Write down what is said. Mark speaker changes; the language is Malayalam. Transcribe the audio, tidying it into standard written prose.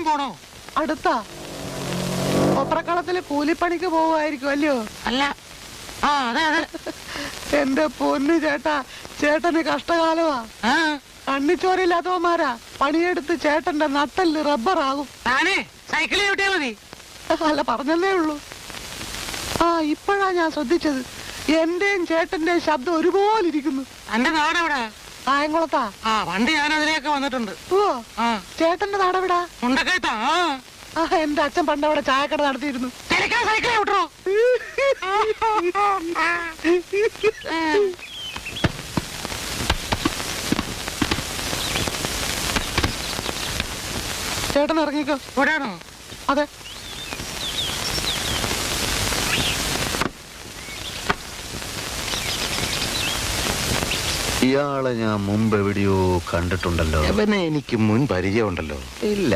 Speaker 1: വല്ലതും പോണോ?
Speaker 2: അടുത്താ ഒത്രക്കളത്തില് കൂലിപ്പണിക്ക് പോവുമായിരിക്കും അല്ലയോ?
Speaker 1: അല്ല, അതെ അതെ.
Speaker 2: എന്റെ പൊന്നു ചേട്ടാ, ചേട്ടന് കഷ്ടകാലമാ. കണ്ണിച്ചോരില്ലാത്തവന്മാരാ പണിയെടുത്ത് ചേട്ടന്റെ നട്ടല് റബ്ബറാകും.
Speaker 1: താനേ സൈക്കിളിൽ ചവിട്ടിയാ മതി.
Speaker 2: അല്ല, പറഞ്ഞതേ ഉള്ളൂ. ഇപ്പോഴാ ഞാൻ ശ്രദ്ധിച്ചത്. എന്റെയും ചേട്ടന്റെയും ശബ്ദം ഒരുപോലെ ഇരിക്കുന്നു.
Speaker 1: എന്റെ നാടെവിടാ?
Speaker 2: കായംകുളത്താ.
Speaker 1: പണ്ട് ഞാൻ അതിലേക്ക് വന്നിട്ടുണ്ട്.
Speaker 2: ഓ, ചേട്ടന്റെ നാടെവിടാ?
Speaker 1: മുണ്ടക്കയത്താ.
Speaker 2: എന്റെ അച്ഛൻ പണ്ട് അവിടെ ചായക്കട നടത്തിയിരുന്നു.
Speaker 1: സൈക്കിൾ ചവിട്ടോ?
Speaker 2: ചേട്ടൻ ഇറങ്ങിക്കോ.
Speaker 1: ഇവിടെയാണോ?
Speaker 2: അതെ.
Speaker 3: ഇയാളെ ഞാൻ മുമ്പ് എവിടെയോ കണ്ടിട്ടുണ്ടല്ലോ.
Speaker 4: എനിക്ക് മുൻ പരിചയമുണ്ടല്ലോ.
Speaker 3: ഇല്ല.